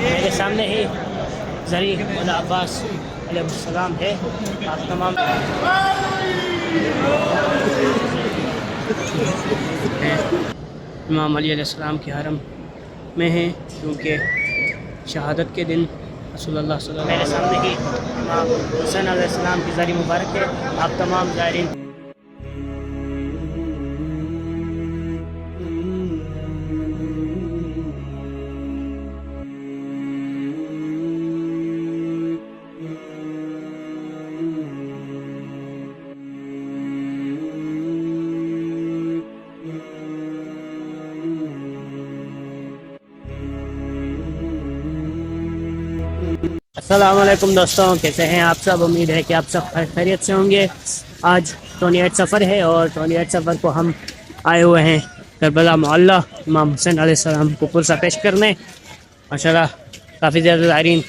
میرے سامنے ہی زری مولا عباس علیہ السلام ہے. آپ تمام امام علی علیہ السلام کے حرم میں ہیں، کیونکہ شہادت کے دن رسول اللہ صلی اللہ علیہ وسلم. میرے سامنے ہی امام حسین علیہ السلام کی زری مبارک ہے. آپ تمام زائرین السلام علیکم دوستوں، کیسے ہیں آپ سب؟ امید ہے کہ آپ سب خیریت سے ہوں گے. آج 28 سفر ہے اور 28 سفر کو ہم آئے ہوئے ہیں کربلا معلیٰ امام حسین علیہ السلام کو پرسہ پیش کرنے. ماشاءاللہ کافی زیادہ زائرین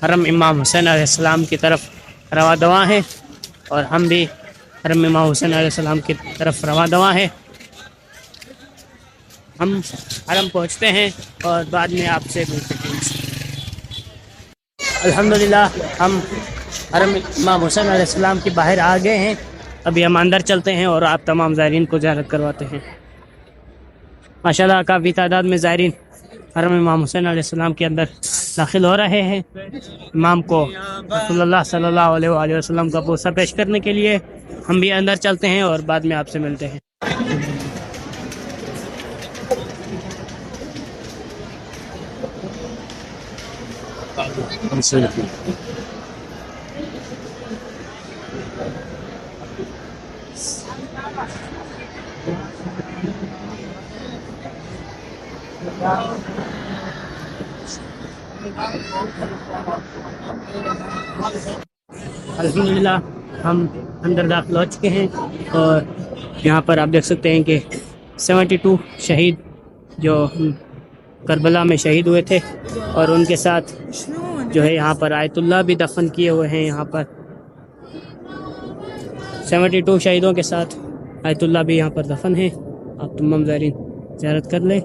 حرم امام حسین علیہ السلام کی طرف رواں دواں ہیں، اور ہم بھی حرم امام حسین علیہ السلام کی طرف رواں دواں ہیں. ہم حرم پہنچتے ہیں اور بعد میں آپ سے ملتے ہیں. الحمدللہ ہم حرم امام حسین علیہ السلام کے باہر آ گئے ہیں. ابھی ہم اندر چلتے ہیں اور آپ تمام زائرین کو زیارت کرواتے ہیں. ماشاءاللہ کافی تعداد میں زائرین حرم امام حسین علیہ السلام کے اندر داخل ہو رہے ہیں امام کو رسول اللہ صلی اللہ علیہ وآلہ وسلم کا پرسہ پیش کرنے کے لیے. ہم بھی اندر چلتے ہیں اور بعد میں آپ سے ملتے ہیں. الحمدللہ ہم اندر داخل ہو چکے ہیں، اور یہاں پر آپ دیکھ سکتے ہیں کہ 72 شہید جو کربلا میں شہید ہوئے تھے، اور ان کے ساتھ جو ہے یہاں پر آیت اللہ بھی دفن کیے ہوئے ہیں. یہاں پر 72 شہیدوں کے ساتھ آیت اللہ بھی یہاں پر دفن ہیں. آپ تمام زائرین زیارت کر لیں،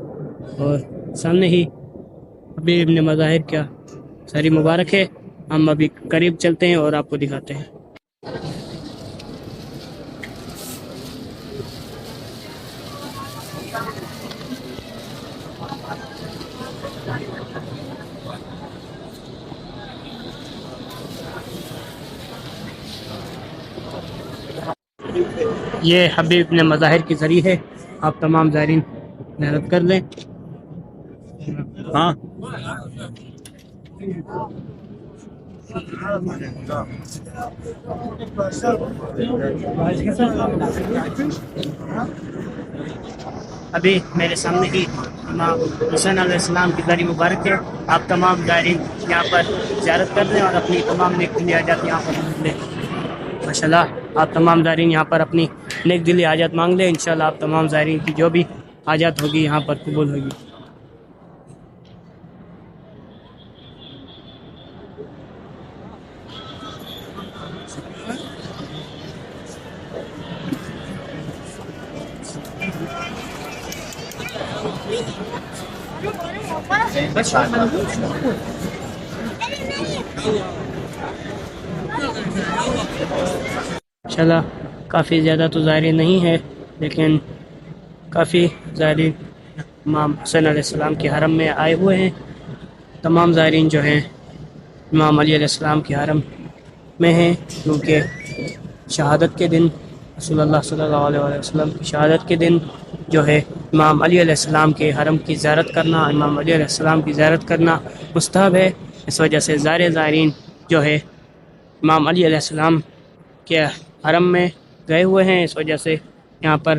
اور سامنے ہی ابھی ابن مظاہر کیا ساری مبارک ہے. ہم ابھی قریب چلتے ہیں اور آپ کو دکھاتے ہیں. یہ حبیب ابن مظاہر کی ذریعہ ہے. آپ تمام زائرین زیارت کر لیں. ہاں ابھی میرے سامنے ہی امام حسین علیہ السلام کی زری مبارک ہے. آپ تمام زائرین یہاں پر زیارت کر لیں اور اپنی تمام نیک دلی حاجات یہاں پر مانگ لیں. ماشاءاللہ آپ تمام زائرین یہاں پر اپنی نیک دلی حاجات مانگ لیں. انشاءاللہ آپ تمام زائرین کی جو بھی حاجات ہوگی یہاں پر قبول ہوگی. ماشاءاللہ کافی زیادہ تو زائرین نہیں ہے، لیکن کافی زائرین امام حسین علیہ السلام کے حرم میں آئے ہوئے ہیں. تمام زائرین جو ہیں امام علی علیہ السلام کے حرم میں ہیں، کیونکہ شہادت کے دن رسول اللہ صلی اللہ علیہ وسلم کی شہادت کے دن جو ہے امام علی علیہ السلام کے حرم کی زیارت کرنا، امام علی علیہ السلام کی زیارت کرنا مستحب ہے. اس وجہ سے زائرین جو ہے امام علی علیہ السلام کے حرم میں گئے ہوئے ہیں. اس وجہ سے یہاں پر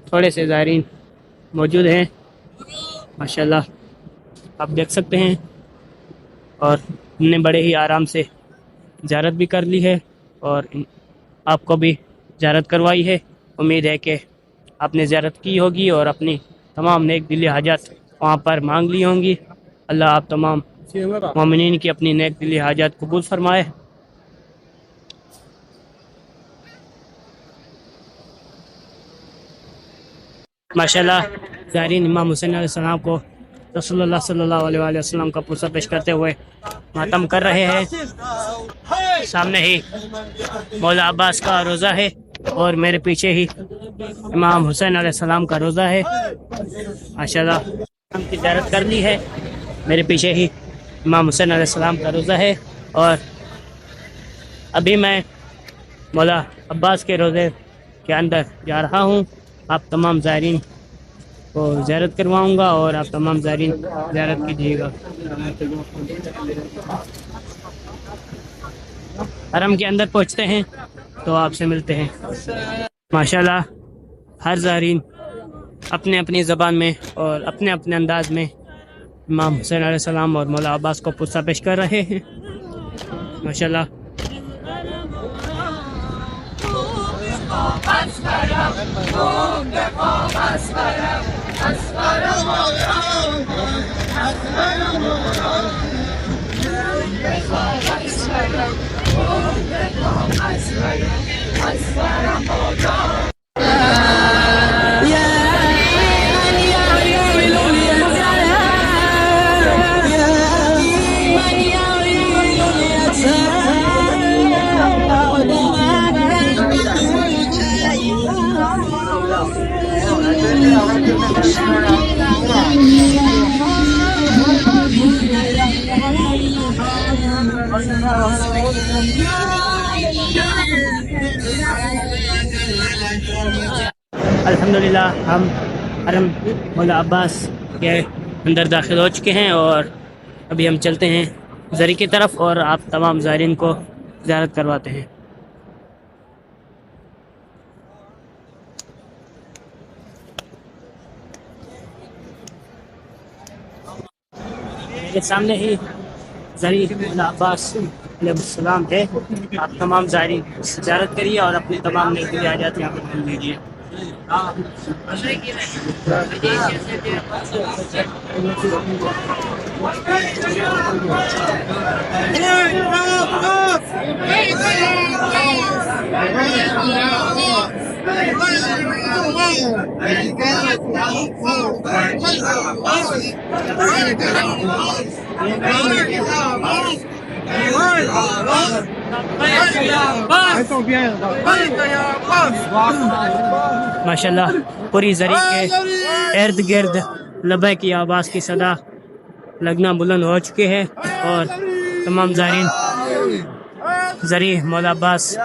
تھوڑے سے زائرین موجود ہیں. ماشاءاللہ آپ دیکھ سکتے ہیں، اور ہم نے بڑے ہی آرام سے زیارت بھی کر لی ہے، اور آپ کو بھی زیارت کروائی ہے. امید ہے کہ آپ نے زیارت کی ہوگی اور اپنی تمام نیک دلی حاجات وہاں پر مانگ لی ہوں گی. اللہ آپ تمام مومنین کی اپنی نیک دلی حاجات قبول فرمائے. ماشاءاللہ زائرین امام حسین علیہ السلام کو رسول اللہ صلی اللہ علیہ وآلہ وسلم کا پرسہ پیش کرتے ہوئے ماتم کر رہے ہیں. سامنے ہی مولا عباس کا روزہ ہے اور میرے پیچھے ہی امام حسین علیہ السلام کا روزہ ہے. ماشاءاللہ ہم کی زیارت کر لی ہے. میرے پیچھے ہی امام حسین علیہ السلام کا روزہ ہے اور ابھی میں مولا عباس کے روزے کے اندر جا رہا ہوں. آپ تمام زائرین کو زیارت کرواؤں گا اور آپ تمام زائرین زیارت کیجیے گا. حرم کے اندر پہنچتے ہیں تو آپ سے ملتے ہیں. ماشاءاللہ ہر زائرین اپنے اپنی زبان میں اور اپنے اپنے انداز میں امام حسین علیہ السلام اور مولا عباس کو پرسہ پیش کر رہے ہیں. ماشاءاللہ الحمدللہ ہم حرم مولا عباس کے اندر داخل ہو چکے ہیں اور ابھی ہم چلتے ہیں زری کی طرف اور آپ تمام زائرین کو زیارت کرواتے ہیں. میرے سامنے ہی زری مولا عباس علیہ السلام ہے. آپ تمام زائرین زیارت کریے اور اپنے تمام نیک دلی حاجات یہاں پر پوری لیجیے. ماشاءاللہ پوری زری کے ارد گرد لبیک کی آواز کی صدا لگنا بلند ہو چکے ہیں اور تمام زائرین زری مولا عباس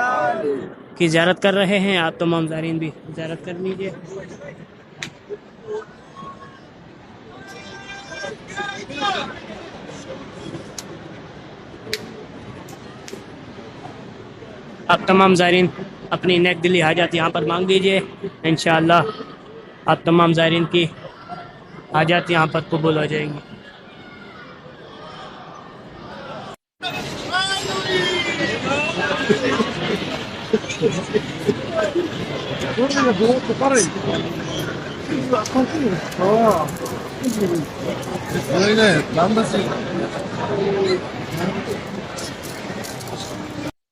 کی زیارت کر رہے ہیں. آپ تمام زائرین بھی زیارت کر لیجیے. آپ تمام زائرین اپنی نیک دلی حاجات یہاں پر مانگ دیجیے. انشاءاللہ آپ تمام زائرین کی حاجات یہاں پر قبول ہو جائیں گی.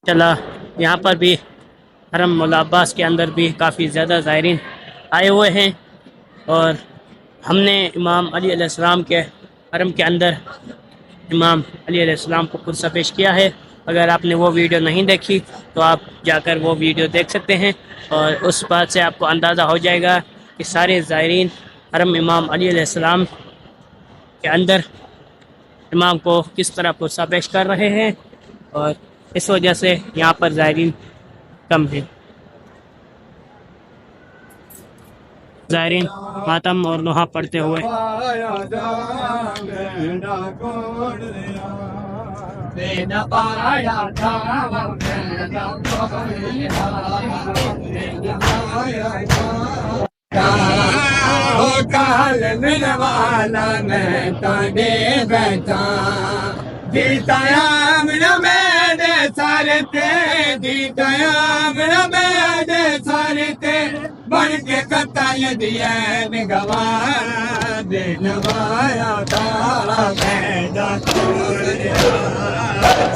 چلا یہاں پر بھی حرم مولا عباس کے اندر بھی کافی زیادہ زائرین آئے ہوئے ہیں اور ہم نے امام علی علیہ السلام کے حرم کے اندر امام علی علیہ السلام کو پرسہ پیش کیا ہے. اگر آپ نے وہ ویڈیو نہیں دیکھی تو آپ جا کر وہ ویڈیو دیکھ سکتے ہیں اور اس بات سے آپ کو اندازہ ہو جائے گا کہ سارے زائرین حرم امام علی علیہ السلام کے اندر امام کو کس طرح پرسہ پیش کر رہے ہیں اور اس وجہ سے یہاں پر زائرین کم ہیں. زائرین ماتم اور نوحہ پڑھتے ہوئے بڑھ کے قطعی دیا نگوا دے نوایا تارا پیدا چھوڑیا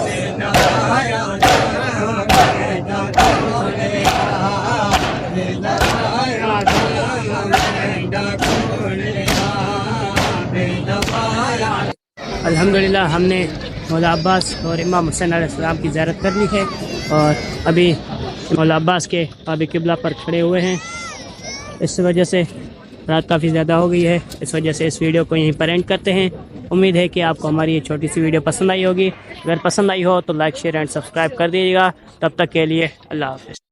دے نوایا تارا پیدا چھوڑیا دے نوایا تارا پیدا چھوڑیا دے نوایا الحمدللہ ہم نے مولا عباس اور امام حسین علیہ السلام کی زیارت کر لی ہے، اور ابھی مولا عباس کے باب قبلہ پر کھڑے ہوئے ہیں۔ اس وجہ سے رات کافی زیادہ ہو گئی ہے، اس وجہ سے اس ویڈیو کو یہیں پر اینڈ کرتے ہیں۔ امید ہے کہ آپ کو ہماری یہ چھوٹی سی ویڈیو پسند آئی ہوگی۔ اگر پسند آئی ہو تو لائک، شیئر اینڈ سبسکرائب کر دیجیے گا۔ تب تک کے لیے اللہ حافظ۔